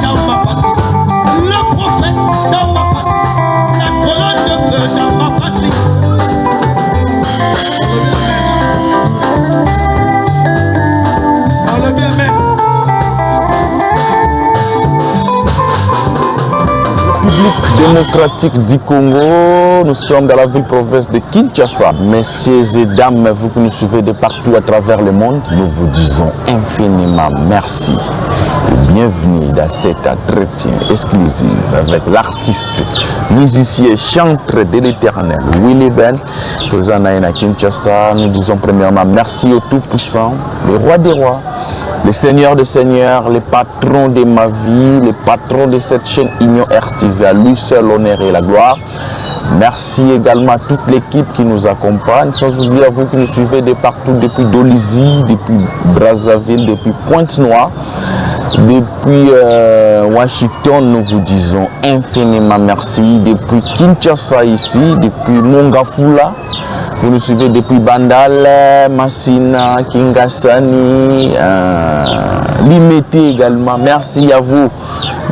dans ma patrie, le prophète dans ma patrie, la colonne de feu dans ma patrie. Dans le bien même. République démocratique du Congo, nous sommes dans la ville-province de Kinshasa. Messieurs et dames, vous qui nous suivez de partout à travers le monde, nous vous disons infiniment merci. Et bienvenue dans cet entretien exclusif avec l'artiste, musicien, chanteur de l'éternel, Willy Ben. Présent à Kinshasa, nous disons premièrement merci au Tout-Puissant, le roi des rois, le Seigneur des Seigneurs, le patron de ma vie, le patron de cette chaîne Union RTV, à lui seul l'honneur et la gloire. Merci également à toute l'équipe qui nous accompagne, sans oublier à vous qui nous suivez de partout, depuis Dolisie, depuis Brazzaville, depuis Pointe-Noire, depuis Washington, nous vous disons infiniment merci, depuis Kinshasa ici, depuis Mongafula. Vous nous suivez depuis Bandal, Massina, Kingasani, Limete également. Merci à vous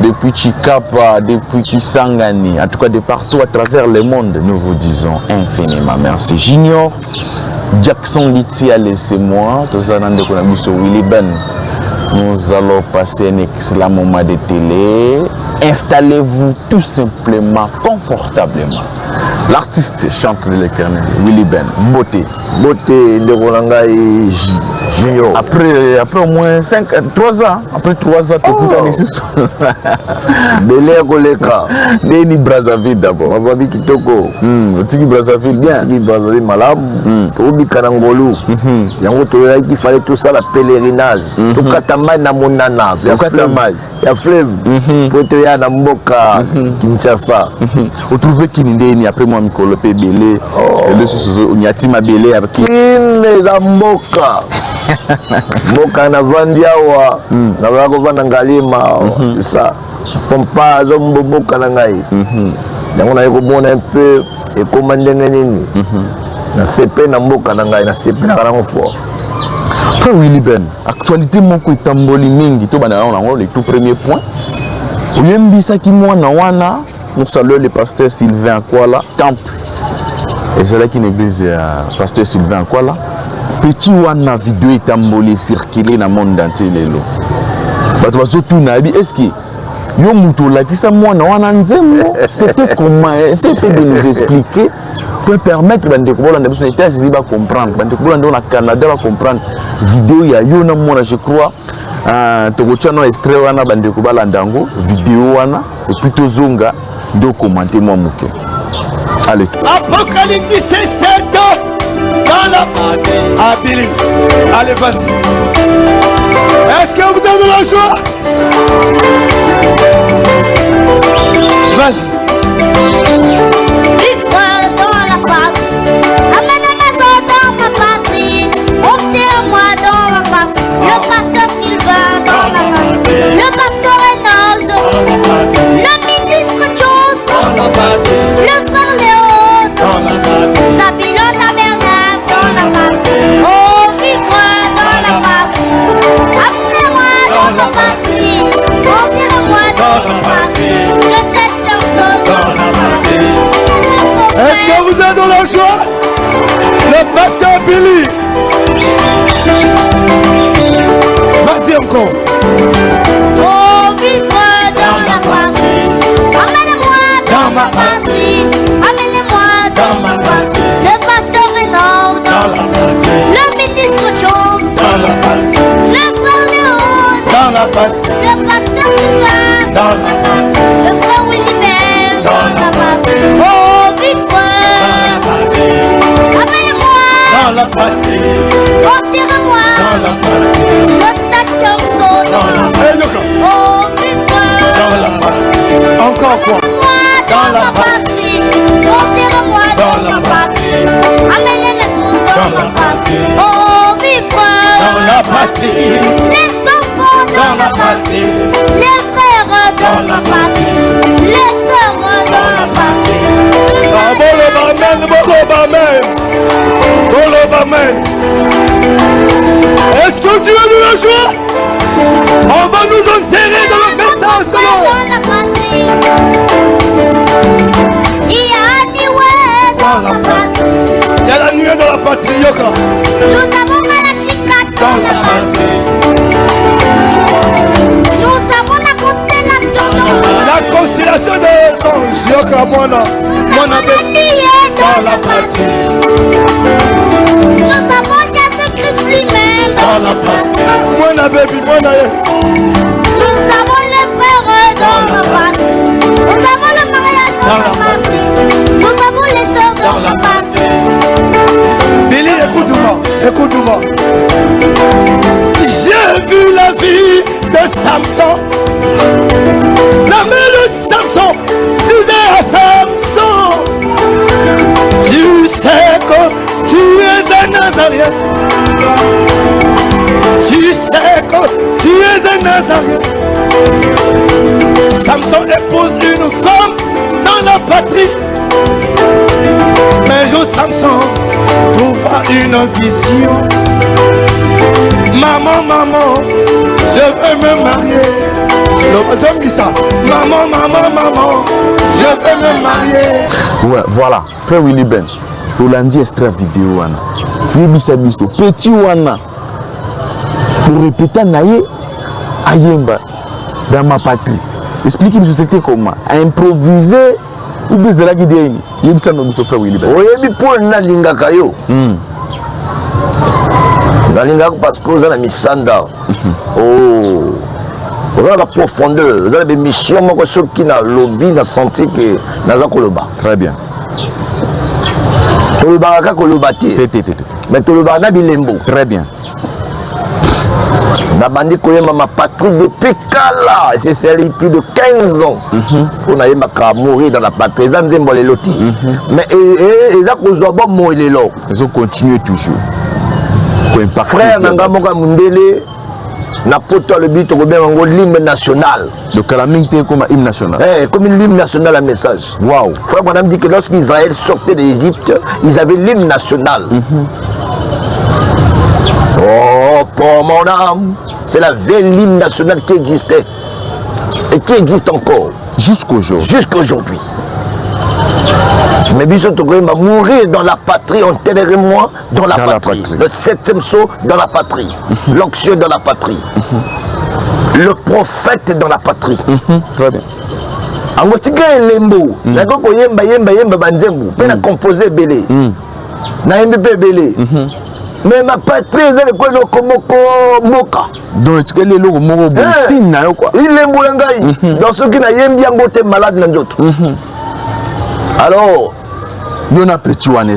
depuis Chikapa, depuis Kisangani, en tout cas de partout à travers le monde. Nous vous disons infiniment merci. Junior, Jackson Litsi a laissé moi, tous en train Willy Ben. Nous allons passer un excellent moment de télé. Installez-vous tout simplement, confortablement. L'artiste chante de l'éternel, Willy Ben, beauté. Beauté de Rolanga et Junior. Après au moins 3 ans, après 3 ans, tu peux ici. Belé Goleka. Deni Brazzaville d'abord. Brazzaville Kitoko. Tiki Brazzaville bien. Tiki Brazzaville Malam. Obi Kanangolu. Yango toya qu'il fallait tout ça la pèlerinage. Tout katamai na monana. Ya fleuve. Pour te ya na mboka Kinshasa. Vous trouvez qu'il n'y après moi Mikolo pe belé. Le soso nyatima belé avec Kine za mboka. Mboka na vandiawa. Na wako vana ngalima. Ça. Pompa zo mboka na ngai. Yango na yeko bona un peu et commander nini. Na CP na mboka na ngai na CP na kana fort. Frère Willy Ben, actualité moko itamboli mingi to bana on les tout premiers points. Oyembisa ki mwana wana, nous saluons le pasteur Sylvain Akwala, temple. Et c'est là qu'une église pasteur Sylvain Akwala. Petit wana vidéo itamboli circulé dans le monde entier lelo. Bato bazotu na bi est-ce que yo muto la kisa mwana wana nzembo, c'était comment, c'était de nous expliquer pour permettre de comprendre, de comprendre, au Canada va comprendre vidéo ya yo na mona je crois tokochano extrait wana bande ko balandango vidéo wana et plutôt zonga do commenter moi muke. Allez. Apocalypse 17 dans la partie. Abili. Allez vas-y. Est-ce que vous avez la joie? Vas-y. Le pasteur Reynald, le ministre Joss, le frère Léon, Sabino Tabernacle dans la patrie, oh vivre dans la patrie, amenez-moi dans la patrie, emmène-moi dans la patrie, je sais chanson dans la patrie. Est-ce que vous êtes dans la joie? Le pasteur Billy. Vas-y encore. Oh, vivre dans la patrie, amenez-moi dans ma patrie, amenez-moi dans ma patrie. Le pasteur Renaud dans la patrie, le ministre Jones dans la patrie, le frère Léon dans la patrie, le pasteur Sylvain dans la patrie, le frère Willy Ben dans la patrie. Oh, vivre dans la patrie, amenez-moi dans la patrie, retirez-moi dans la patrie, notre chanson dans la patrie. Oh, vivre dans la patrie. Encore quoi? dans la patrie, retirez-moi dans la patrie, amenez-moi dans la patrie. Oh, vivre Dans la patrie, les enfants dans la patrie, les frères dans la patrie, les sœurs dans la patrie. Est-ce que tu as de la joie? On va nous enterrer dans le message de Nazareth. Samson épouse une femme dans la patrie. Un jour Samson trouva une vision. Maman, maman, je veux me marier. L'homme dit ça. Maman, maman, maman, je veux me marier. Ouais, voilà. Frère Willy Ben. Rolandi extrait vidéo wana. Yebisa biso petit wana. Pour répéter naye ayemba dans ma patrie. Expliquez-nous c'était comment. À improviser ou bien zela qui dit yebisa no biso frère Willy Ben. Oyebi pour na lingaka yo. Na lingaka parce que vous avez misanda. Oh. Vous avez la profondeur, vous avez des missions moi ceux qui na lobby na senti que naza koloba. Très bien. Tolobaka kolobati. Mais tolobaka na bilembo. Très bien. Na bandi koyema ma patrie depuis kala, c'est plus de 15 ans. On a yemaka mourir dans la patrie, ça nzembo le loti. Mais eza kozwa bon mo lelo. Ils ont continué toujours. Frère nanga moka mundele na poto le but ko bien ngo l'hymne national. Donc la minté comme hymne national. Comme une hymne national à message. Waouh. Frère madame dit que lorsqu'Israël sortait d'Égypte, ils avaient l'hymne national. Oh pour mon âme, c'est la vieille hymne nationale qui existait et qui existe encore jusqu'aujourd'hui. Jusqu'aujourd'hui. Mais Bissot va mourir dans la patrie, enterrez-moi dans la patrie. Le 7e saut dans la patrie. L'onction dans la patrie. Le prophète dans la patrie. Très bien. Angotika lembo, nakoko yemba banzembu, pe na composé belé. Na yembi pe belé. Mais ma patrie est le quoi moka. Donc tu connais le moko signe na yo quoi. Il lembo ngai. Dans ceux qui na yembi angote malade na njoto. Alors, on a petit wana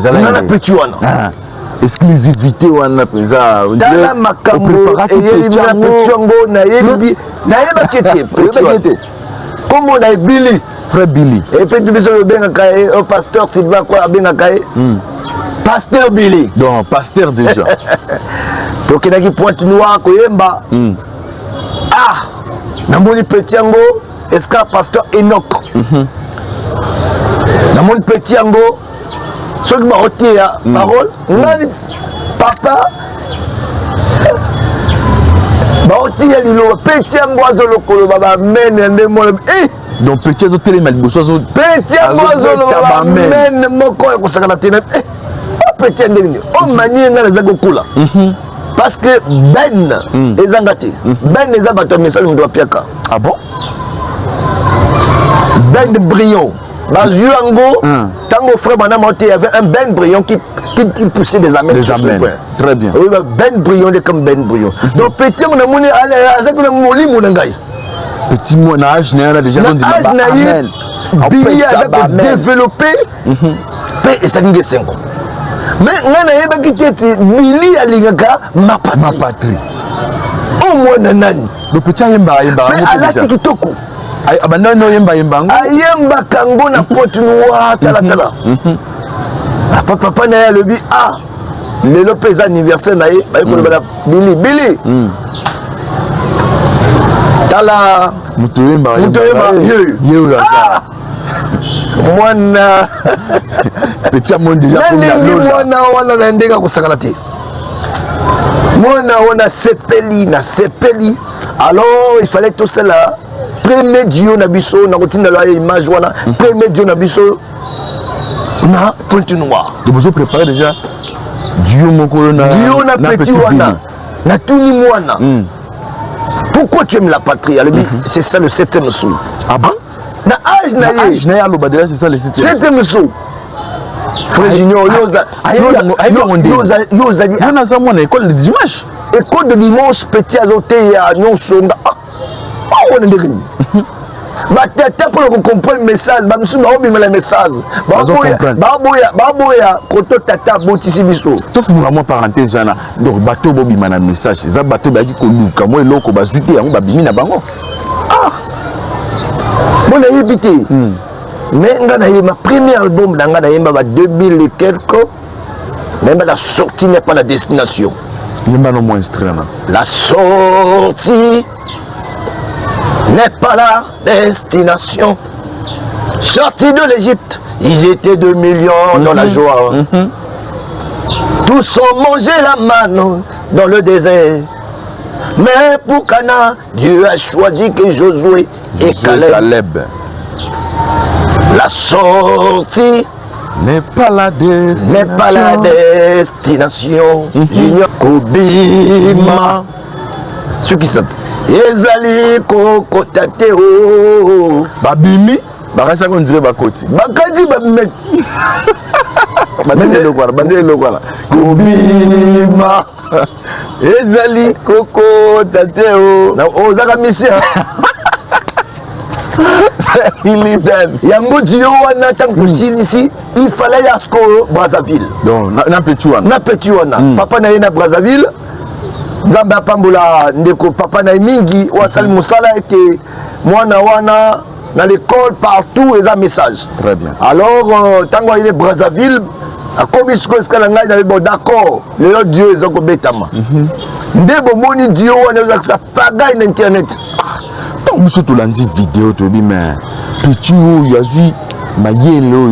exclusivité wana penza dans ma cambo et il y a petit wango na yebi na yeba kete comme on a Billy frère Billy et puis tu besoin bien kaé au pasteur Sylvain quoi bien kaé pasteur Billy donc pasteur déjà donc il y a qui pointe noire koyemba ah na moni petit wango est-ce que pasteur Enoch na mon petit yango ceux qui m'ont retiré la parole ngani papa ba retiré lilo petit yango azolo kolo baba mene ndemo donc petit azo télé mal bosso azo petit yango azolo baba mene moko ko sakala tena petit ndeni o manie ngana za kokula parce que ben ezangati ben ezaba to message ndo piaka ah bon ben de brillant. Bazuango, tango frère Madame il y avait un Ben Brion qui poussait des amènes. Des amènes. Très bien. Oui, Ben Brion, comme Ben Brion. Donc petit, on a moni avec le moli monangai. Petit monage, on a déjà dit amen. Billy a développé. Et ça dit 5 ans. Mais on a quitté Billy a l'ingaka ma patrie. Au moins nanani. Le petit yemba. Mais à la tikitoko. Abandonne yemba ayemba kango na pote noire tala papa na le bi ah le lopez anniversaire na ye ba ko bala Billy tala muto yemba mwana petit monde déjà comme mwana wana na ndeka ko sakala te mwana wana sepeli alors il fallait tout cela. Premier Dieu na biso na kotinda la image wana premier Dieu na biso na continue donc vous préparez déjà Dieu moko na petit wana na tuni mwana pourquoi tu aimes la patrie c'est ça le 7e saut ah bon na âge na ye aloba déjà c'est ça le 7e saut frère junior yoza di on a ça mon école de dimanche petit azote ya nyonsonga on est devenu. Batata pour comprendre le message, ba msu ba obima le message. Baboya koto tata botisi biso. To fu vraiment parenthèse wana. Donc bato bobima na message. Za bato ba ki ko luka mo eloko ba zuti yango ba bimi na bango. Ah. Bon na yibité. Mais ngana ma premier album ngana yemba ba 2000 et quelques. Même la sortie n'est pas la destination. Yemba no moins extrême. La sortie n'est pas la destination. Sortis de l'Égypte, ils étaient 2 millions dans la joie. Tous ont mangé la manne dans le désert. Mais pour Cana, Dieu a choisi que Josué et Caleb. La sortie n'est pas la destination. Junior Kobima. Ceux qui sentent. Ezali Kokotateo. Babimi, Barasa qu'on dirait Bakoti. Bakati Babimet. Kobima. Ezali Kokotateo. Ozaka Missia. Yango Dio wana tant que ici, il fallait yasko Brazzaville. Donc na petit wana. Papa na yena Brazzaville. Nzamba pambola ndeko papa na mingi wasali musala ete mwana wana dans l'école partout et un message. Très bien. Alors tango il est Brazzaville a commis ce que la ngai dans le d'accord. Le Dieu est encore bétama. Ndebo moni Dio wana za pagaille na internet. Tant que tu l'as dit vidéo tu dis mais petit ou yazi mayelo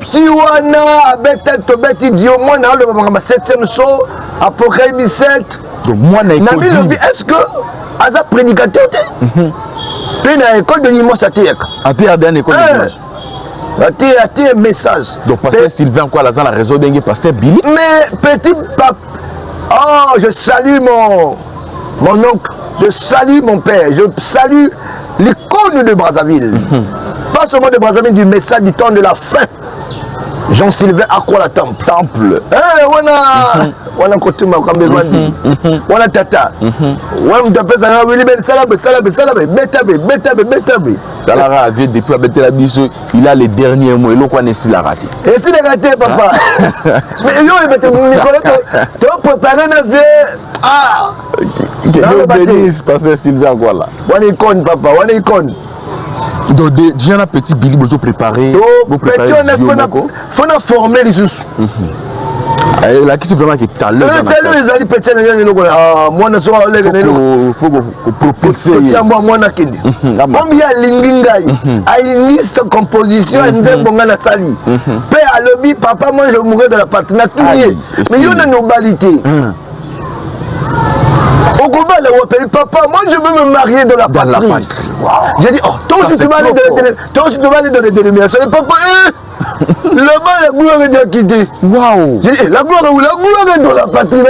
petit wana beta to beti Dio mwana le 7e saut Apocalypse 7. donc moi est-ce que Aza prédicateur puis dans l'école de l'immense à Théâtre à dernière école à message donc pasteur Sylvain quoi la réseau d'un pasteur Billy mais petit pape oh je salue mon oncle je salue mon père je salue l'icône de Brazzaville pas seulement de Brazzaville du message du temps de la fin Jean-Sylvain Akwa temple wana kotuma kwa mbezwandi wana tata wana mtapesa na wili ben salabe betabe Salara avait depuis abeté la biso il a les derniers mots et l'on connaît si la raté et si la raté papa mais yo il mette Nicolas tu préparer na vie ah que bénisse pasteur Sylvain quoi là wana icône papa wana icône donc déjà un petit Billy besoin préparer petit on faut former les sous là qui c'est vraiment que talent les ali petit na loko moi na so le faut propulser moi na kendi combien lingingai aïniste composition nzembo ngana sali pe alobi papa moi je mourrai de la patrie na tout mais yo na nobalité au combat là papa moi je veux me marier de la patrie j'ai dit oh toi aussi tu vas aller dans les dénominations papa là-bas la gloire est déjà quittée. Waouh. J'ai dit la gloire est dans la patrie.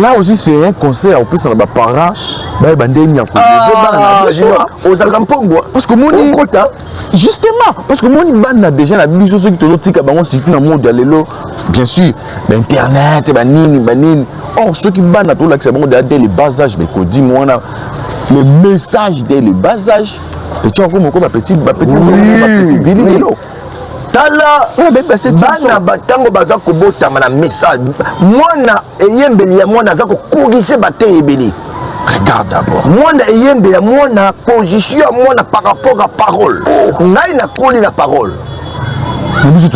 Là aussi c'est un conseil en plus à mes parents. Parce que mon justement parce que mon ban a déjà la Bible sur ceux qui te dit que bango c'est dans monde lelo bien sûr l'internet banini or ceux qui ban à tout là c'est bon dès le bas âge mais qu'on dit moi on a le message dès le bas âge petit encore mon petit Billy tala bana batango baza kobotama na message mwana eyembeli ya mwana aza kokogise bate ebeli regarde d'abord mwana eyembe ya mwana position ya mwana par rapport à parole ngai nakoli na parole ngai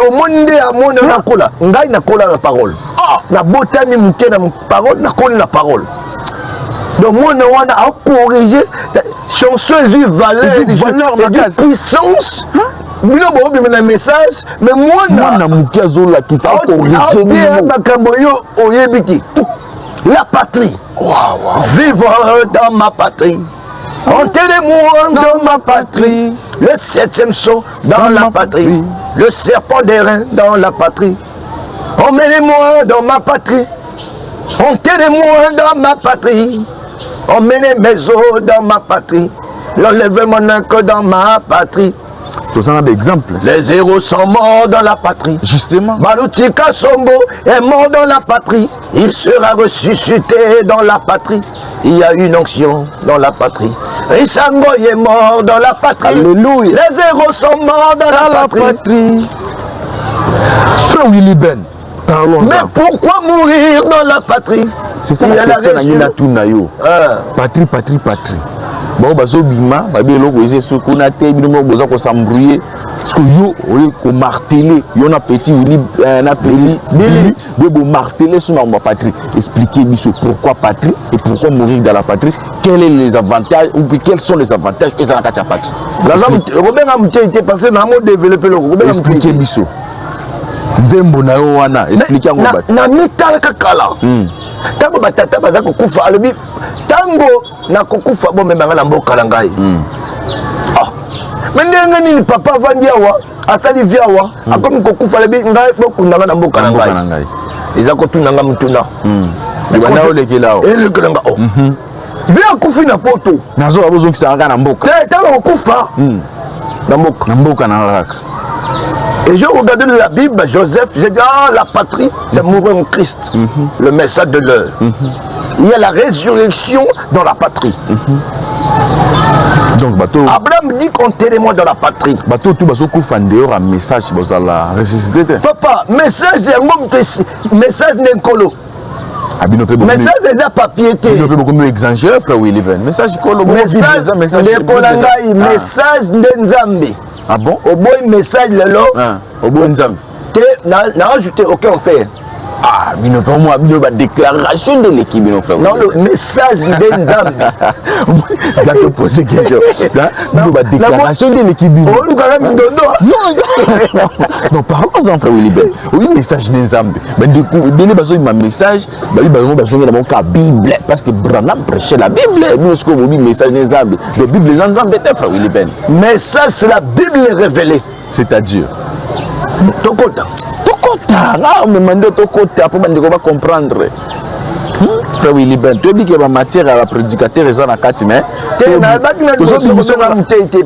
omoni nde ya mwana nakola ngai nakola na parole nabotami moke na parole nakoli na parole donc mwana wana akorige chanson ezwi valeur de puissance bino boobima na message mais mwana moke azolakisa akorige makambo yo oyebi ti la patrie vivre dans ma patrie enterrez-moi dans ma patrie le 7e saut dans la patrie le serpent d'airain dans la patrie emmenez-moi dans ma patrie enterrez-moi dans ma patrie emmenez mes os dans ma patrie l'enlèvement que dans ma patrie. C'est un exemple. Les héros sont morts dans la patrie. Justement. Malutika Sombo est mort dans la patrie. Il sera ressuscité dans la patrie. Il y a une onction dans la patrie. Rissangoy est mort dans la patrie. Alléluia. Les héros sont morts dans la patrie. Frère Willy Ben, parlons-en. Mais pourquoi mourir dans la patrie? C'est ça la question. Patrie. Bon, bazo bima, babi eloko ese sukuna te bino boza ko s'embrouiller. Parce que yo ko marteler, yo na petit na petit Billy, bo marteler sur ma patrie. Expliquez biso pourquoi patrie et pourquoi mourir dans la patrie. Quels sont les avantages ou quels sont les avantages que ça na katia patrie. Robert Amté était passé dans le développer le Robert expliquez biso. Nzembo na yo wana expliquer ngo bat. Na mitala kakala. Tango batata baza ko kufa alobi tango na kokufa bo memanga na mboka na ngai. Mais ndenge papa vandi awa atali viawa akomi kokufa alobi ngai bokundanga na mboka na ngai. Eza ko tunanga mutuna. Bana olekelao. Elekelanga o. Via kufi na poto. Nazo abozo kisanga na mboka. Tango kokufa. Na mboka na raka. Et je regardais la Bible, Joseph, j'ai dit, la patrie, c'est mourir en Christ, le message de l'heure. Il y a la résurrection dans la patrie. Donc, Abraham dit enterrez-moi dans la patrie. Un message, la ressuscité. Papa, message, message n'encolo. Message déjà papier. Exagéré, frère Williven. Message message d'Nzambe. Ah bon? Au bout message lelo. Au bout Nzambe. N'a rajouté aucun fait. Ah, mais non, pas moi, la déclaration de l'équipe, mon frère. Non, le message de Nzambe. Ça te pose quelque chose. La déclaration de l'équipe. Oh, nous quand même non, parlons-en, frère Williben. Oui, message de Nzambe. Mais du coup, il y a un message, il y a un Bible. Parce que Branham prêchait la Bible. Nous, ce que vous dites, message de Nzambe. La Bible de Nzambe, frère Williben. Message, c'est la Bible révélée. C'est-à-dire Tokota. On me demande Tokota pour me comprendre. Frère Williben, tu dis que la matière à la prédicateur est dans la carte, mais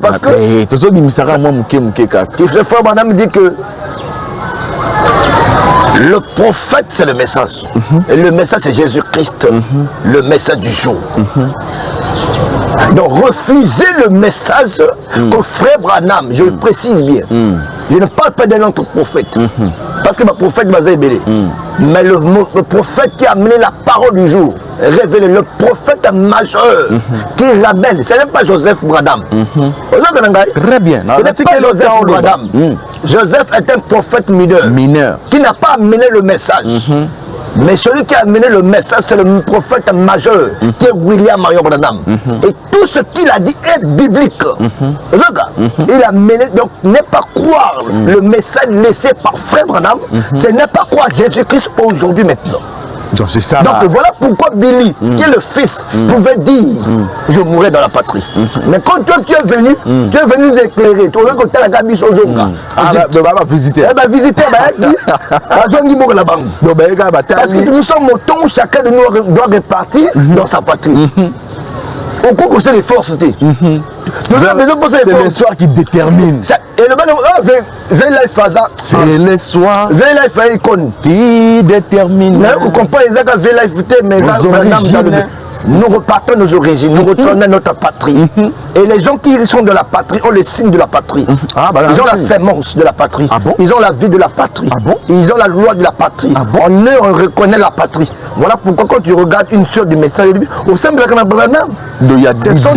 parce que tu sais, frère madame dit que le prophète c'est le message. Et le message c'est Jésus-Christ, le message du jour. Donc refusez le message que frère Branham, je le précise bien. Je ne parle pas d'un autre prophète. Parce que ma prophète m'a révélé. Mais le prophète qui a amené la parole du jour, révélé, le prophète majeur qui ramène, ce n'est pas Joseph Branham. Très bien. Ce n'est pas Joseph Branham. Joseph est un prophète mineur. Qui n'a pas amené le message. Mais celui qui a amené le message, c'est le prophète majeur, qui est William Marion Branham. Et tout ce qu'il a dit est biblique. Il a mené, donc n'est pas croire le message laissé par frère Branham, ce n'est pas croire Jésus-Christ aujourd'hui maintenant. Donc c'est ça. Donc voilà pourquoi Billy, qui est le fils, pouvait dire je mourrai dans la patrie. Mais quand toi tu es venu nous éclairer. Tu as côté la Gabi Sozonga. Visiter. Visiter, parce que nous sommes au temps où chacun de nous doit repartir dans sa patrie. Au cours de les forces. Nous avons besoin de ces forces. C'est l'histoire qui détermine. Et le ban c'est l'histoire qui détermine. Vous comprenez mais nous repartons nos origines, nous retournons à notre patrie. Et les gens qui sont de la patrie ont le signe de la patrie. Ils ont la sémence de la patrie. Ils ont la vie de la patrie. Ils ont la loi de la patrie. En eux, on reconnaît la patrie. Voilà pourquoi quand tu regardes une soeur du message, au sein de la Branham, ce sont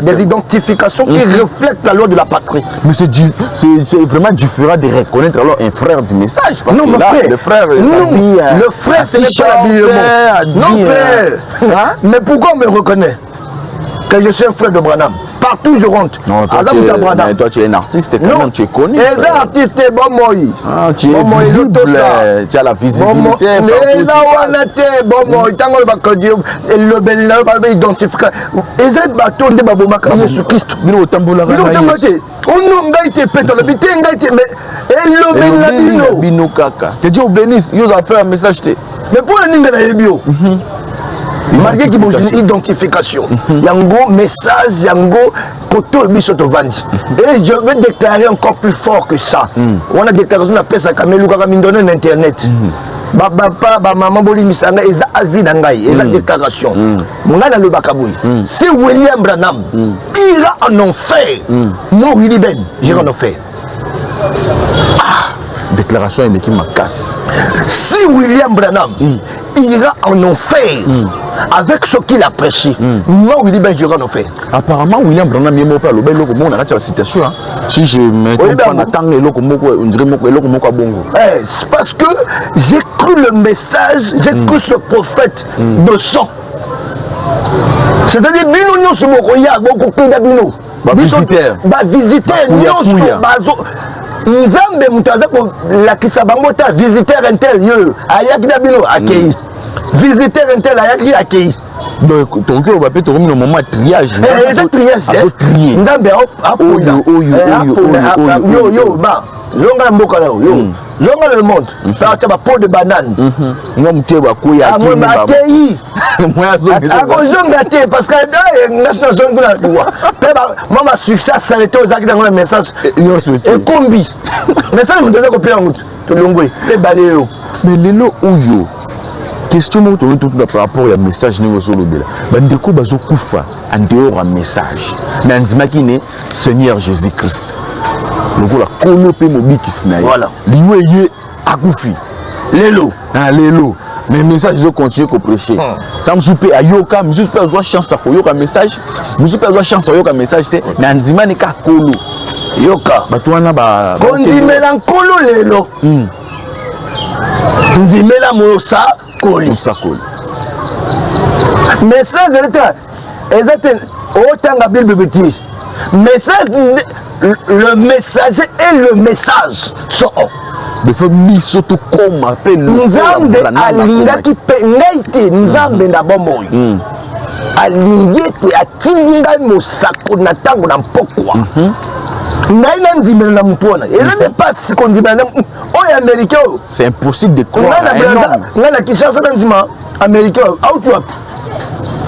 des identifications qui reflètent la loi de la patrie. Mais c'est vraiment différent de reconnaître alors un frère du message. Parce non, que mon là, frère, le frère, le frère, ce n'est pas l'habillement. Non, frère. Mais pourquoi on me reconnaît que je suis un frère de Branham? Partout je rentre. Non, toi, tu es un artiste, quand même, tu es connu. Les artistes, bon moi. Tu es visible, tu as la visibilité. Les mais pour les bio. Malgré qu'il y a une identification, Yango, message, Yango, Koto, Bisoto Vandi. Et je vais déclarer encore plus fort que ça. On a déclaré, on appelle ça Kamelu Karamindone Internet. Papa, maman, Boli Misanga, ils ont avis d'Angaï, ils ont déclaration. Mon gars dans le Bakaboui. Si William Branham ira en enfer, moi, Willy Ben, j'irai en enfer. déclaration est qui m'a casse. Si William Branham ira en enfer avec ce qu'il a prêché, moi Willy Ben ira en enfer. Apparemment William Branham est mort par le bel loco on a la citation. Si je me trompe pas attendre le loco moko on dirait moko loco moko bongo. C'est parce que j'ai cru le message, j'ai cru ce prophète de sang. C'est-à-dire bino nyonso moko ya boko kenda bino. Ba visiteur nyonso bazo Nzambe mutaza ko lakisa bango ta visiteur intel yo ayaki na bino akei. Visiteur intel ayaki akei. Donc ton cœur va peut-être au moment triage. C'est triage. Nzambe yo ba zonga mboka là yo. Zonga le monde. Par ça ba pot de banane. Moi mtie ba kuya ki ba akei. Moi zonga. Ako zonga te parce que national zonga la doua. Moi ma succès s'arrêter aux actes dans le message. Et combi. Mais ça me donne copier en route. To longwe. Les baléo. Mais lelo oyo. Question moi tout par rapport au message ni solo bela. Bandeko bazo kufa en dehors un message. Mais ndimaki ne Seigneur Jésus-Christ. Lokola kolo pe mobiki sinaye. Voilà. Liwe ye akufi. Lelo. Ah lelo. Mais message ils ont continué à prêcher. Tant soupe ayoka, monsieur peut avoir chance à koyoka message. Monsieur peut avoir chance à yoka message mais ndimani ka kolo. Yoka. Batwana ba kondimela nkolo lelo. Ndimela mosa koli. Mosa koli. Message exact otanga Bible biti. Message le messager et le message sont de faire biso to comme appelle Nzambe alingaki pe ngaite Nzambe na bombo. Alingete atindi ngai mosako na tango na mpokwa. Ngai na ndimela na mutona. Et ne pas si qu'on dit na oya américain. C'est impossible de croire. Ngai na Kinshasa na ndima américain out wap.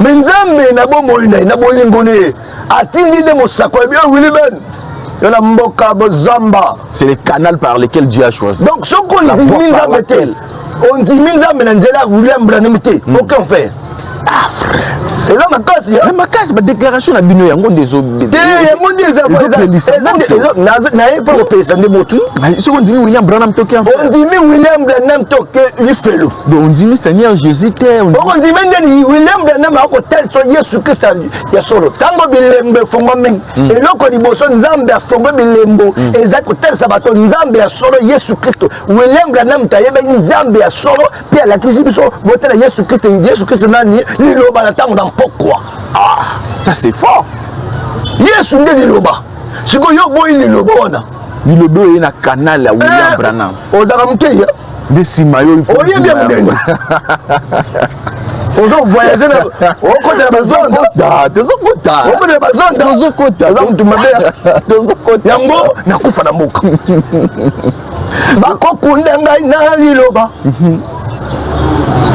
Mais Nzambe na bombo na bolingo ne atindi de mosako bien Willy Ben. C'est le canal par lequel Dieu a choisi. Donc, ce qu'on dit, on dit, William Branham, aucun fait. Ah, frère. Et là, ma casse, ma déclaration à Bino Yango des autres. On dit William Branham Toké. On dit William Branham Toké, lui fait le. On dit Seigneur Jésus. On dit William Branham a tel soit Yesu Christ ya solo. Tango bilembe fongo men. Et là qu'on dit bosso Nzambe a fongo bilembo. Et ça que tel sabato Nzambe a solo Yesu Christ. William Branham tayeba Nzambe a solo. Puis la kisi biso botel Yesu Christ. Yesu Christ nani ni loba na tango na pourquoi. Ah, ça c'est fort. Yesu nde liloba. Siko yo boy liloba wana. Liloba est na canal à William Branham. Ozaka mkeya. De simayo il faut. Oye bien munene. Ozo voyager na okota na bazonda. Tozokota. Okota na bazonda. Tozokota. Ozo mtu mabea. Tozokota. Yango nakufa na mboka. Bakokunda ngai na liloba.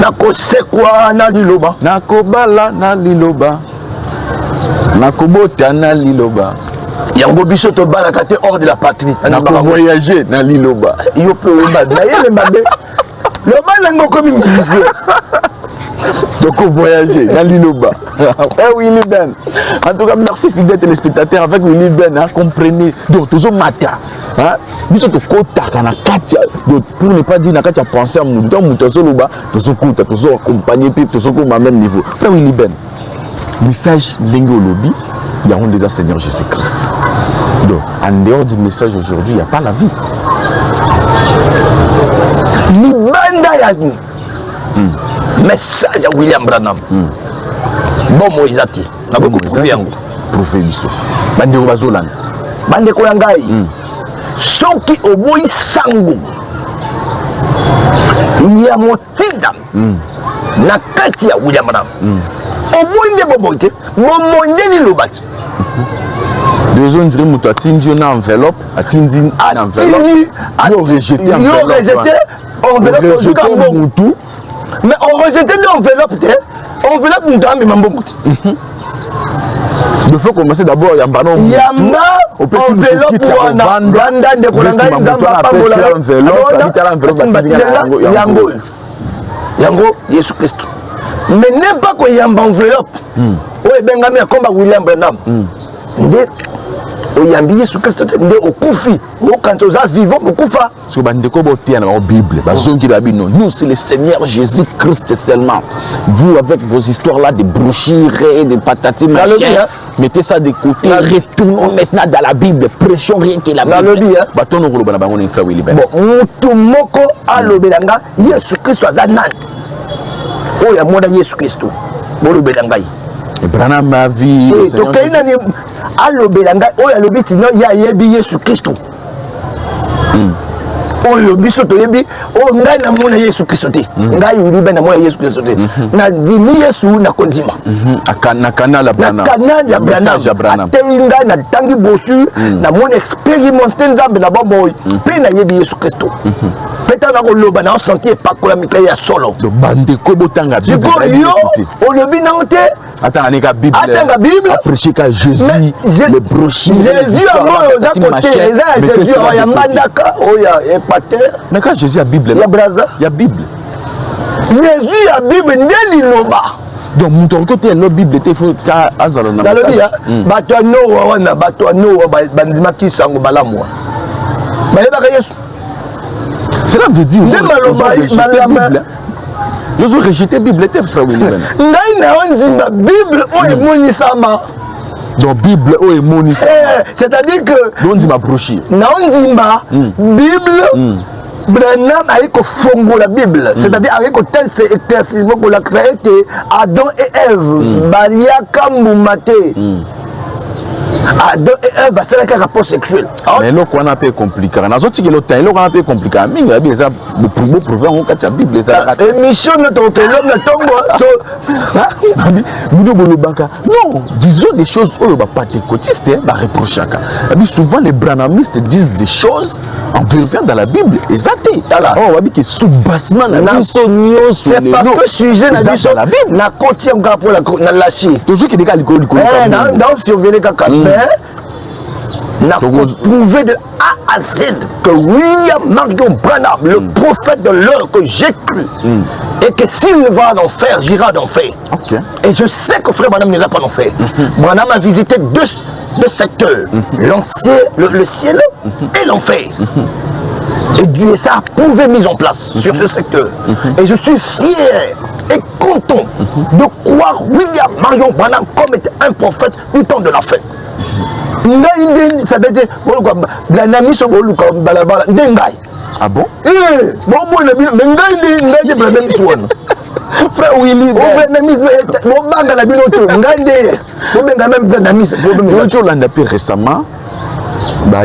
Nakosekwa na liloba. Nakobala na liloba. Nakobota na liloba. Yango biso to balaka te hors de la patrie. Nako voyager na liloba. Yo pe na yele mbabe. Le balango comme musicien. Donc on voyager dans l'Iloba. Willy Ben. En tout cas, merci fidèles téléspectateurs avec Willy Ben. Hein, comprenez. Donc, toujours matin. Hein, pour ne pas dire que tu pensé à mon temps, toujours accompagné, toujours au même niveau. Frère Willy Ben, message d'Engo Lobby, il y a déjà Seigneur Jésus-Christ. Donc, en dehors du message aujourd'hui, il n'y a pas la vie. Message à William Branham. Bon Moïsati. Na beaucoup prouvé yango. Prouvé biso. Bande ko bazolan. Bande ko yangai. Soki oboyi sango. Ya motinda. Na kati ya William Branham. Oboyi nde bobote. Bomonde ni lobati. Deux ans dirait muto atindi na enveloppe, atindi na enveloppe. Yo rejeté enveloppe jusqu'à mutu. Mais on rejetait l'enveloppe, enveloppe nous donne même beaucoup. Il faut commencer d'abord Yamba enveloppe Yango Yesu Christ. Mais n'est pas que Yamba enveloppe. Oui, Bengami a combat William Branham. oyambi Yesu Christ nde okufi quand oza vivant okufa parce que bandeko botia na Bible bazongi la Bible nous c'est le Seigneur Jésus Christ seulement vous avec vos histoires là de brochures et de patati machin mettez ça de côté retournons maintenant dans la Bible prêchons rien que la Bible batono ko lobana bango ni frère Willy Ben bon mutu moko alobelanga Yesu Christ aza nani oya mona Yesu Christ bolobela ngai Branham ma vie to kaina ni alobelanga oya lobiti no ya yebi Yesu Christ oyo biso toyebi o ngai na mona Yesu Christ te ngai uri ben na mona Yesu Christ te na dimi Yesu na kondima na canal ya Branham te ngai na tangi bosu na mona expérimenter nzambe na bomboy pe na yebi Yesu Christ peta na ko loba na sentir pas ko la mikaya ya solo do bande ko botanga Bible yo o lobi na te atanga Bible prêcher ka Jésus le brochures Jésus a moi aux côté Jésus ya mandaka oya mais quand Jésus a Bible il y a Bible Jésus a Bible ndeli loba donc mon côté la Bible te faut ka azala na bato no wana bato no bandima ki sango balamu bayeba Yesu cela veut dire ils ont rejeté Bible te frère Willy Ben ngai na ondima Bible o emonisama donc Bible o emonisama c'est-à-dire que ondima brochure na ondima Bible Branham a fongo la Bible, c'est-à-dire avec tel c'est éclaircissement pour l'accès était Adam et Ève, Baliaka Moumate. Adam et Ève, c'est un rapport sexuel. Mais là, on a peu compliqué. On a sorti que l'autre temps, on a peu compliqué. Mais il y a bien ça, le plus beau prouver en cas de Bible. Émission de ton l'homme ne tombe. Non, disons des choses où le pas des cotistes, bah reprocher. Souvent les branhamistes disent des choses en vérifiant dans la Bible. Exacté. Oh, on va dire que sous-bassement c'est parce que sujet dans la Bible, na contient pour la lâcher. Toujours qu'il y a des gars non, si on veut les gars, mais n'a prouvé de A à Z que William Marion Branham, le prophète de l'heure que j'ai cru, et que s'il va en enfer, j'irai en enfer. Okay. Et je sais que frère Branham n'ira pas en enfer. Branham a visité deux secteurs, le ciel et l'enfer. Et Dieu ça a prouvé mise en place sur ce secteur. Et je suis fier et content de croire William Marion Branham comme était un prophète du temps de la fête. Ça veut dire ah bon? Frère Willy, récemment,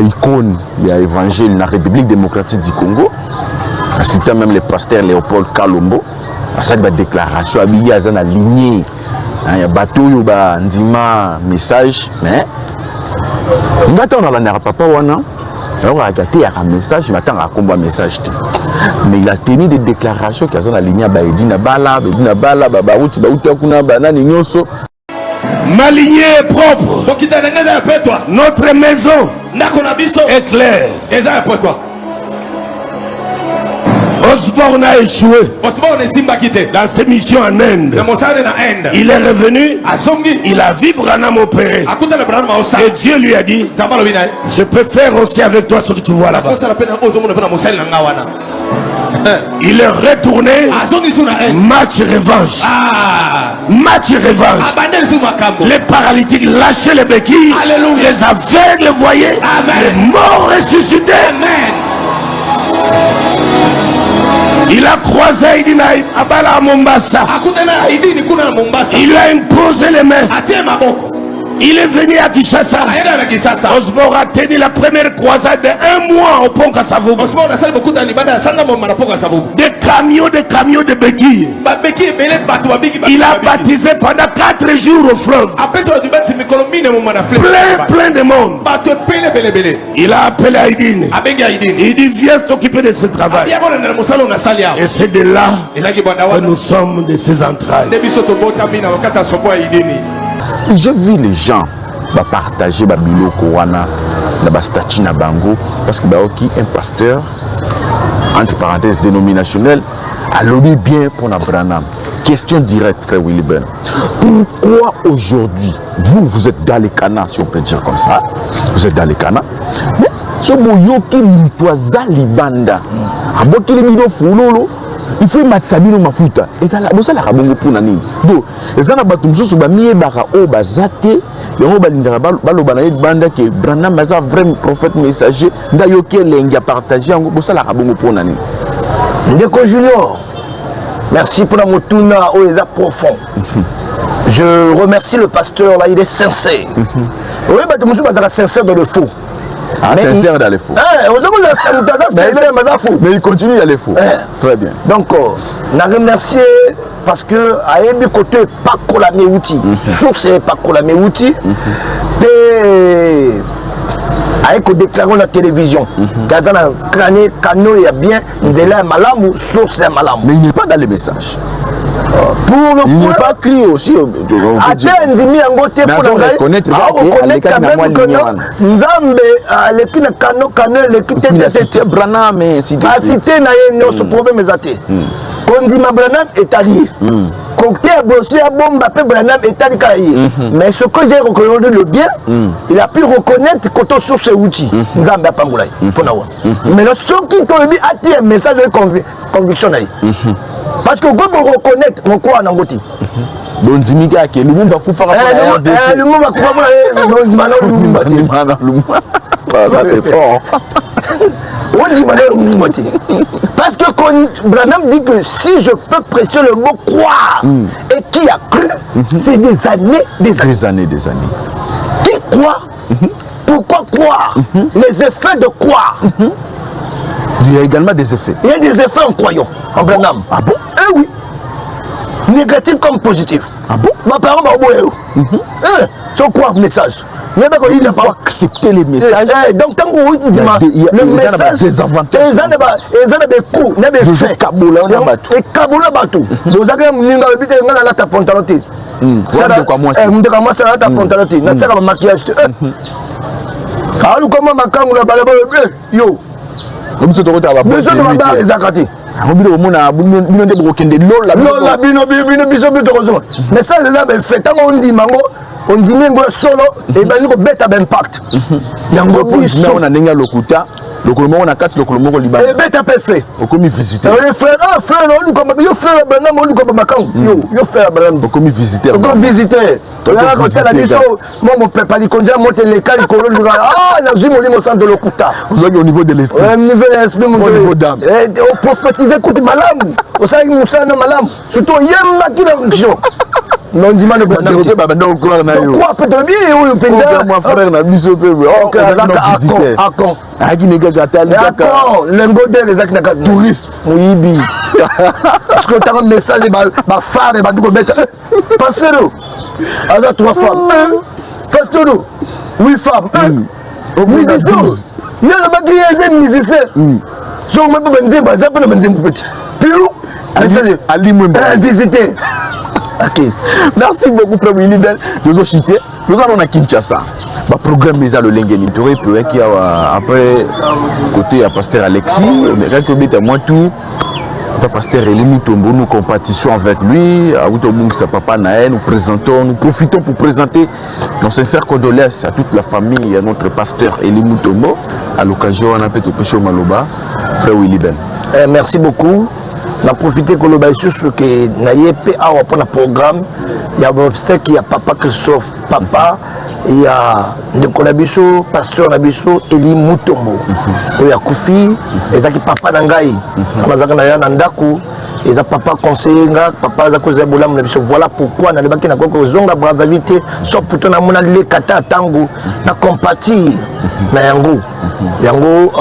icône, il y a évangile dans la République démocratique du Congo, citant même le pasteur Léopold Kalombo, à cette déclaration, il y a une lignée, il y a bateau, il y a un message, mais on a papa wana, alors il y a un message, il y a un message. Mais il a tenu des déclarations qui sont alignées à Baïdina Bala, ma lignée est propre. Notre maison est claire. Osborne a échoué dans ses missions en Inde. Il est revenu, il a vu Branham opérer. Et Dieu lui a dit, je peux faire aussi avec toi ce que tu vois là-bas. Il est retourné, match revanche. Match revanche. Les paralytiques lâchaient les béquilles, les aveugles voyaient, les morts ressuscités. Il a croisé Aïdina Abala à Mombasa. Il lui a imposé les mains. Il est venu à Kinshasa. Osborne a tenu la première croisade de 1 mois au pont Kassavou. Des camions de béquilles. Il a baptisé pendant 4 jours au fleuve. Plein de monde. Il a appelé Aïdine. Il dit viens t'occuper de ce travail. Et c'est de là que nous sommes de ses entrailles. J'ai vu les gens partager Biloko wana na statut na bango parce que un pasteur entre parenthèses dénominationnel Alobi bien pour Branham. Question directe, frère Willy Ben. Pourquoi aujourd'hui, vous êtes dans les canards, si on peut dire comme ça, vous êtes dans les canards, mais ce boyoki mitoisa libanda, aboki le mido fulolo, il faut matsabino mafuta. Et ça la rabongo pour nani. Donc, les gens abatum sous bamiye baka o bazate, les gens balingara balo banaye banda que Branham est un vrai prophète messager, ndayoki lenga partager en gros ça la rabongo pour nani. Ndeko Junior, merci pour la motuna au les profond. Je remercie le pasteur là, il est sincère. Oui, bah tu me suis pas sincère dans le faux. Ah, mais sincère dans les faux. Mais il continue dans les faux. Très bien. Donc, on a remercié parce que à un côté pas la outil, source pas la outil, et avec déclarer la télévision. Quand on a crâné, canot, il y a bien, il est malam, source est malam. Mais il n'est pas dans les messages. Pour le il n'est pas crié aussi. Attends, Nzimi Angote pour la reconnaître quand même que Nzambe, l'équipe de canot, l'équipe de Branham, mais si a cité ce problème est athée. Quand dit ma Branham est allié. Cocktail bossé à bombe, Branham est allié. Mais ce que j'ai reconnu le bien, il a pu reconnaître quand on sur ses outils. Nzambe a pas moulay. Mais ce qui t'ont dit a un message de conviction. Parce que quand on reconnaît mon quoi en Angoti. Donc Zimika qui le monde va couper le monde va couper ça c'est fort. On dit parce que quand Branham dit que si je peux prêcher le mot croire et qui a cru, c'est des années. Qui croit? Pourquoi croire? Les effets de croire. Il y a également des effets. Il y a des effets en croyant, en Branham. Ah bon? Eh oui. Négatif comme positif. Ah bon? Ma parole m'a oublié. C'est quoi le message? Il n'a pas accepté les messages. Donc, tant que vous dites le message, les gens ont des coups, des faits. Et Kaboula Batou. Vous avez un la pantalonité. Moi, c'est la pantalonité. N'a pas maquillage. Alors, comment ma caméra balabala yo? Comme ce que tu as besoin de ma les accatés. Mais ça, les gens fait. Tant qu'on dit mango, on dit mango solo, et ben nous bête à impact. Yango on a n'enga lokuta, le colombo on a quatre le colombo libanais. Et bête à fait. Au commis visiter. Les frères, frère, on comme yo frère Branham, on comme Macan. Yo frère Branham. Au commis visiter. Au commis visiter. Là quand ça la mission, moi mon père pas dit qu'on dit monter les cas, colon du ah, na zimo limo centre de lokuta. Vous avez au niveau de l'esprit. Au niveau de l'esprit, mon niveau d'âme. Et au prophétiser côté malam. Au ça il moussa na malam. Surtout yemma qui la fonction. Non dis-moi le Branham. Quoi peut-être bien ou penda. Moi frère na biso pe. Oh, akon. Aki nega gatali kaka. Lengo de les akina kazi. Touriste. Muyibi. Parce que tu as un message ba phare ba tout mettre. Pasteur. Aza 3 femmes. Pasteur. 8 femmes. Musicien. Il y a pas qui est musicien. So moi pas benzer ba ça pas benzer petit. Pilou. Ali Mwemba. Visiter. Ok. Merci beaucoup frère Willy Ben. Nous avons cité. Nous allons à Kinshasa. Le programme est à le Lengeli. Tu aurais pu qu'il y a après côté à pasteur Alexis, mais quand tu es moi tout, le pasteur Elie Mutombo, nous compétition avec lui, à Outomboum sa papa Naël, nous présentons, nous profitons pour présenter nos sincères condoléances à toute la famille et à notre pasteur Elie Mutombo. À l'occasion, on a fait au péché au Maloba, frère Willy Ben. Merci beaucoup. On a profité que le baïsou sur que n'ayez pas à prendre un programme. Il y a un obstacle, il y a papa Christophe, papa, il y a Ndekonabiso, pasteur Nabiso, Elie Mutombo. Il y a Koufi, il y a papa Nangaï, Nandaku, il y a papa conseiller, papa Zakoza Boulam Nabiso. Voilà pourquoi dans le bac, on a Zonga Brazavité, sauf pour ton amour, les kata tango, na compatir, na yango. Yango,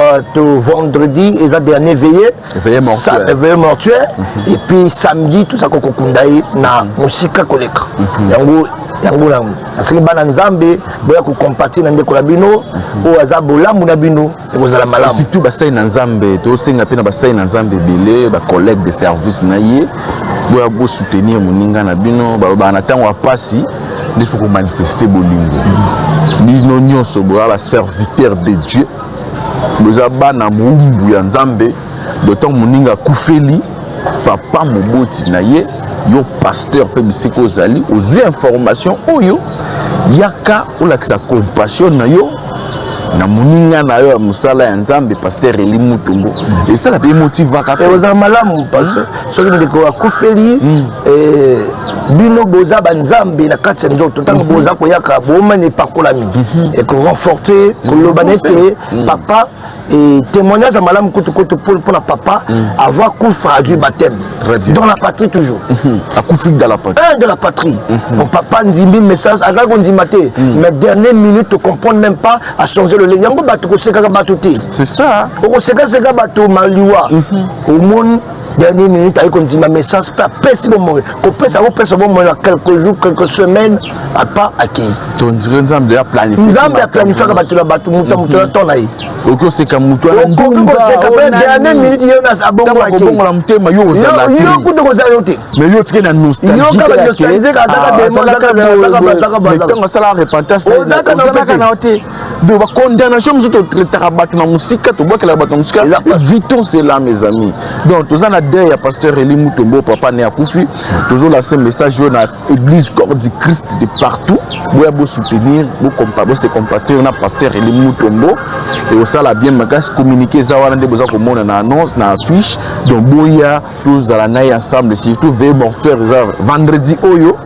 vendredi, il y a dernier veillé, veillé mortuaire, et puis samedi, tout ça, Kokundaï, na Musika Koleka. Yango là, parce que bana nzambe boya ko compatir na ndeko labino o azabola muna bino e kozala malamu surtout basai na nzambe to senga pe na basai na nzambe belé ba collègue de service na ye boya bo soutenir moninga na bino ba na tango apasi il faut ko manifester bolingo bino nyonso boya ba serviteur de Dieu boza bana mumbu ya nzambe d'autant moninga kufeli papa moboti na ye yo pasteur pe bisiko zali ozu information oyo yaka olakisa compassion na yo na moninga na yo ya musala ya nzambe pasteur Eli Mutombo et ça la motivaka et aux malamu parce que ceux qui ndeko akufeli bino boza banzambe na kati ya nzoto tango boza koyaka bomani pakolami et ko renforcer ko lobanete papa et témoignage à Malam Koutou pour la papa avoir couffre du baptême dans la patrie toujours à couffre dans la patrie de la patrie mon papa ndimbi message à gago ndimate mais dernière minute tu comprends même pas à changer le lait yango bato ko seka bato te c'est ça ko seka bato maliwa au monde dernière minute avec on dit ma message pas pèse bon moi ko pèse bon moi quelques jours quelques semaines à pas accueilli ton dirait nzambe a planifié bato la bato muta ton aïe oko seka mutu ala ndumba dernière minute yo na abongo akei bongo la mutema yo ozala yo kuto kozala te mais yo tike na nostalgie yo ka nostalgie ka zaka demo zaka sala repentance ozaka na te de ba condamnation musuto traitera bato na musika to bokela bato na musika vitons cela mes amis donc tous na deuil ya pasteur Eli Mutombo papa ne akufi toujours la same message yo na église corps du Christ de partout boya bo soutenir bo se compatir na pasteur Eli Mutombo et au ça la bien magas communiquer ça wana nde boza ko mona na annonce na affiche donc boya tous à la ensemble surtout veille mortuaire vendredi oyo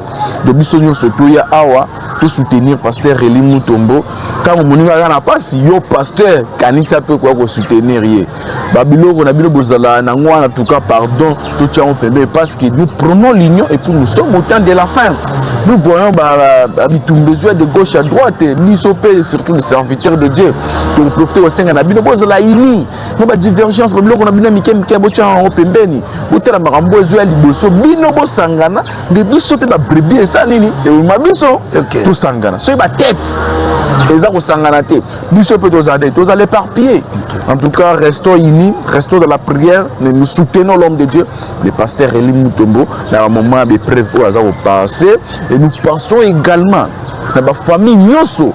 de bisonyo surtout ya awa pour soutenir pasteur Eli Mutombo quand mon ninga na passe yo pasteur kanisa pe quoi ko soutenir ye babiloko na bino bozala na ngwana en tout cas pardon tout tient au pembe parce que nous prenons l'union et puis nous sommes au temps de la fin nous voyons besoin de gauche à droite l'isopé surtout les serviteurs de Dieu pour profiter au sein na bino bozala ini no ba divergence babiloko na bino mike bo tient au pembeni otela makambo ezo ya liboso bino bo sangana de biso pe ba brebis ça nini et mabiso tout sangana so ba tête les gens sangana te biso pe tous aller éparpiller en tout cas restons unis restons dans la prière nous soutenons l'homme de Dieu le pasteur Eli Mutombo dans un moment de preuve où ça va passer et nous pensons également dans la famille nyonso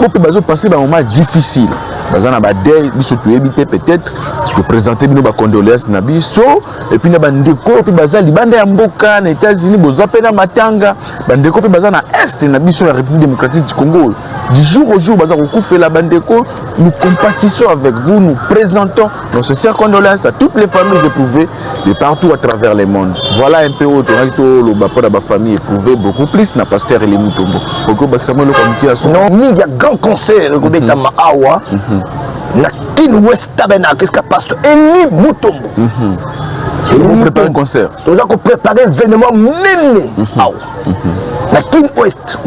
on peut passer un moment difficile bazana ba deuil biso tu éviter peut-être de présenter bino ba condoléances na biso et puis na bandeko puis bazali banda ya mboka na États-Unis boza pena matanga bandeko puis bazana est na biso la République démocratique du Congo du jour au jour baza ko la bandeko nous compatissons avec vous nous présentons nos sincères condoléances à toutes les familles éprouvées de partout à travers le monde voilà un peu autre le bapor de ma famille éprouvée beaucoup plus na pasteur Eli Mutombo beaucoup baksamelo comité à son non ni ya grand conseil le gobeta ma awa na kin west tabena qu'est-ce que pasteur Eli Mutombo nous préparer un concert nous avons préparé un événement nene awa na kin west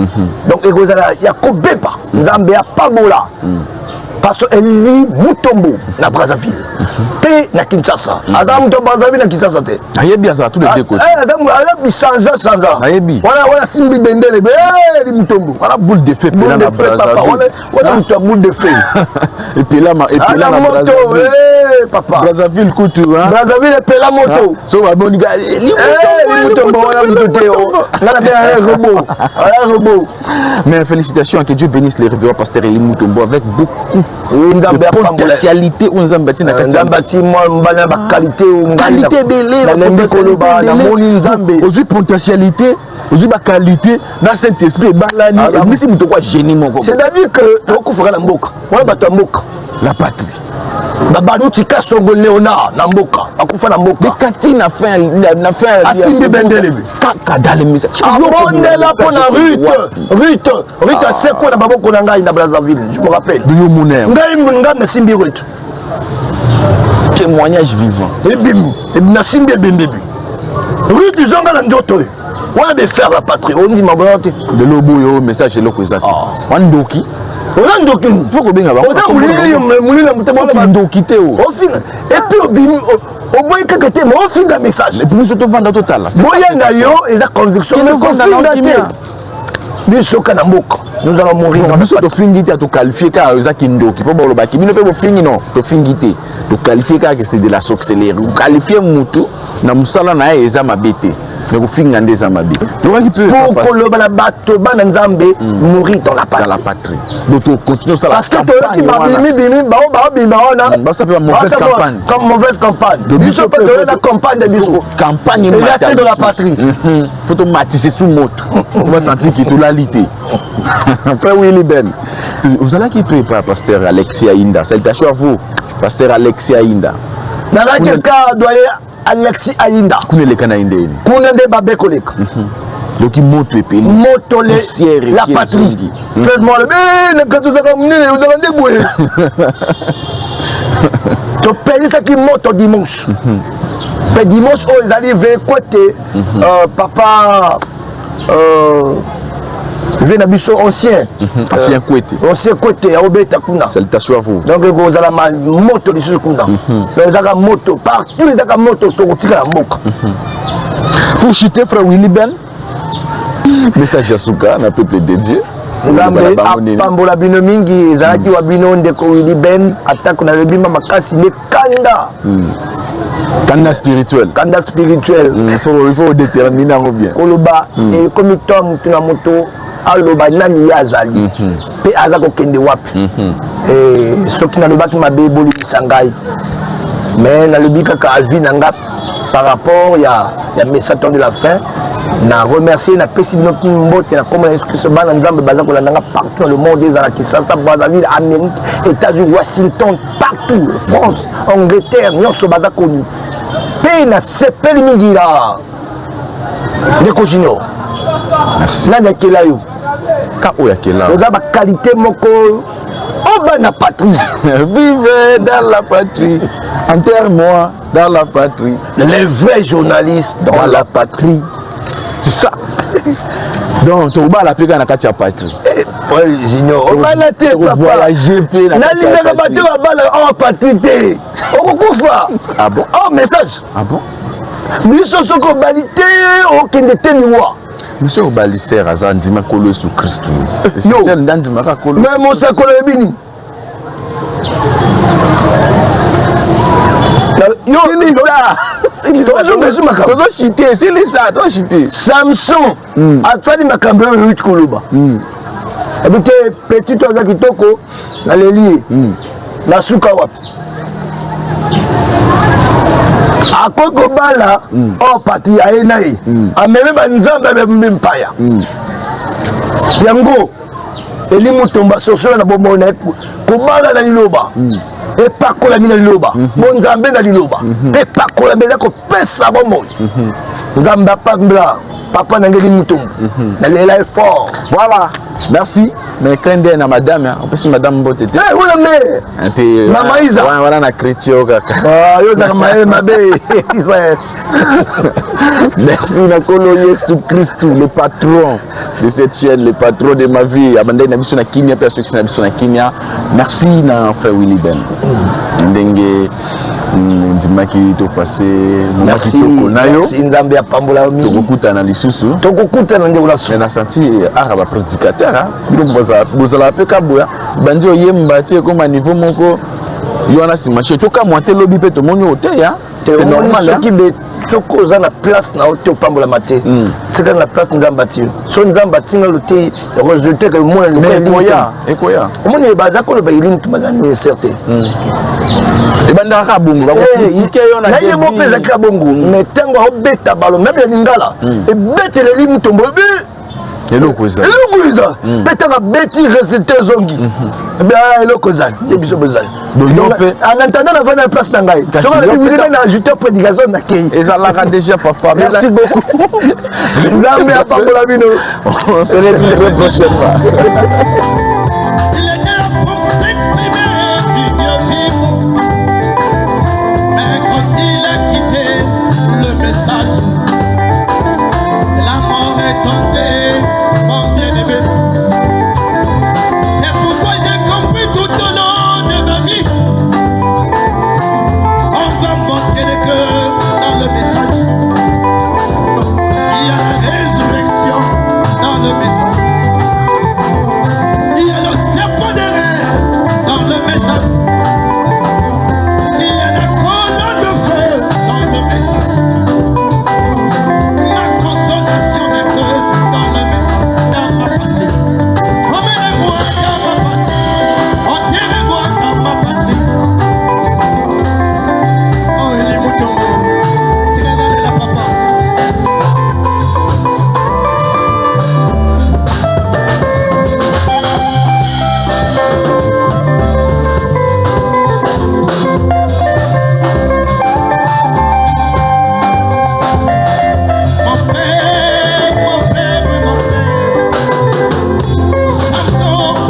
donc ekozala ya kobepa nzambe ya pabola pasteur Eli Mutombo na Brazzaville pe na Kinshasa azamu to Brazzaville na Kinshasa te ayebi ça tous les deux côtés azamu ala changea ayebi voilà simbi bendele Eli Mutombo voilà boule de feu boule de feu papa voilà une boule de feu et puis là na moto papa Brazzaville kutu hein Brazzaville et puis la moto so ba bon gars Eli Mutombo voilà muto na bien un robot mais félicitations que Dieu bénisse les révérends pasteur Eli Mutombo avec beaucoup de potentialité ou nzamba tina nzamba ti moi mbana ba qualité ou qualité belé la koloba na moni nzambe ozu potentialité ozu ba qualité na Saint-Esprit balani et misi muto kwa génie moko c'est-à-dire que okufaka na mboka wana bato mboka la patrie babaruti kasongo Léonard na mboka akufa na mboka kati na fin asimbi bendele kaka dans les messages abondela pona Ruth seko na baboko na ngai na Brazzaville je me rappelle de yo moner ngai na simbi Ruth témoignage vivant ebim na simbi ebembebi Ruth zonga na ndoto wana be faire la patrie on dit ma bonne de lobo yo message eloko ezaki wandoki Orlando King, faut que bien avoir. On a ndoki te o. Au final, et puis au moins quelques thèmes, on finit un message. Et puis nous sommes vendre total. Moyen d'ailleurs, et la conviction de conflit. Biso kanamboka, nous allons mourir. Nous sommes fingité à te qualifier car Isaac Ndoki. Pas bon le baki. Nous ne pouvons pas finir non. Te fingité. Te qualifier car c'est de la sorcellerie. Qualifier mutu na musala na eza mabete. mais vous finissez des amabi. Pour que le bateau ban nzambe mourir dans la patrie. Dans la patrie. Donc on continue ça. Parce que toi qui m'a mauvaise campagne. Comme mauvaise campagne. Bisous peut donner la campagne de bisous. Campagne. Il a fait de la patrie. Faut te matisser sous moto. On va sentir qu'il est tout l'alité. Frère Willy Ben. Vous allez qui prépare pasteur Alexis Aïnda. C'est le à vous. Pasteur Alexis Aïnda. Qu'est-ce qu'a doyen Alexis Aïnda? Koune le Kanaïnde. Koune de Babé Kolek. Donc il monte le pays. Moto la patrie. Faites-moi le bien, quand vous avez déboué. Tu payes ça qui monte dimanche. Mais dimanche, ils arrivent côté papa. Vénabiso ancien. Ancien côté. Ancien côté, à Obeta Kuna. Salutation à vous. Donc vous avez la moto de Kuna. Vous avez la moto, partout vous avez la moto, tu retires la moque. Pour chuter, frère Willy Ben, message à Souka, un peuple dédié. Nzambe apambola bino mingi ezalaki wa bino ndeko Willy Ben atako na lebima makasi ne kanda. Kanda spirituel. Kanda spirituel. Il faut déterminer bien. Koloba et comme tom tuna moto aloba nani yazali. Pe azako kende wapi. Et soki na lobaki mabe boli sangai. Mais na lobika ka avi nanga par rapport ya message de la fin. Na remercier na pesi notre mbote na comme Jésus-Christ bana nzambe baza ko landanga partout dans le monde des ala Kinshasa, Brazzaville, Amérique, États-Unis, Washington, partout, France, Angleterre, nyonso baza connu. Pe na sepeli mingi la de Cojino. Merci. Na kela yo. Ka oya kela. Oza ba qualité moko oba na patrie. Vive dans la patrie. Enterre-moi dans la patrie. Les vrais journalistes dans la patrie. C'est ça. Donc, tu vas la paix dans la patrie. Oui, j'ignore. On va la tête, papa. Voyager, paix dans la patrie. En patrie. On va. Ah bon? Oh, message. Ah bon? Biso soko balite okende teniwa. Monsieur Obaliser azandima kolo sur Christ. C'est ndandima ka kolo. Mais mon sakolo bini. Yo, c'est Samson atali makambo yo koloba. Habite petit oza kitoko na lelie. Na suka wapi. Akoko bala o pati ya enayi. Ameme banzamba bempaya. Yango elimu tomba soso na bombo na kubala na liloba. Et pas qu'on la mine liloba. Bon Nzambe na liloba. Et pas qu'on la mine ko pesa bombo. Nzamba pambla. Papa n'angeli mouton. Nalela est fort. Voilà. Merci. Mais clin d'œil à madame, on peut si madame botte. Eh oui mais. Un peu. Maman Isa. Voilà na chrétien kaka. Ah yo za maé mabe. Merci na kolo Yesu Christ, le patron de cette chaîne, le patron de ma vie. Abandé na biso na kimia personne qui na biso na kimia. Merci na frère Willy Ben. Ndenge ndimaki to passé merci Nzambe ya pambola mingi tokukuta na lisusu tokukuta na ndeko la so na senti araba prédicateur bino bozala pe kaboya bandi oyemba tie comme niveau moko yona simache toka monter lobby pe to monyo hotel ya c'est normal qui be soko za na place na hotel pambola maté c'est dans la place Nzamba ti so Nzamba tinga loté résultat que mon le ekoya mon e baza ko le bayilim tu bazani certain et banda ka bongo ba ko tike yo na ye mo pesa ka bongo mais tango obeta balo même ya lingala e betele limu tombo be eloko za betanga beti résultat zongi bien eloko za biso bezali donc en attendant la vendre place na ngai so on a na ajouter prédication na kei ezalaka déjà papa merci beaucoup Nzambe apambola bino on se retrouve la prochaine fois.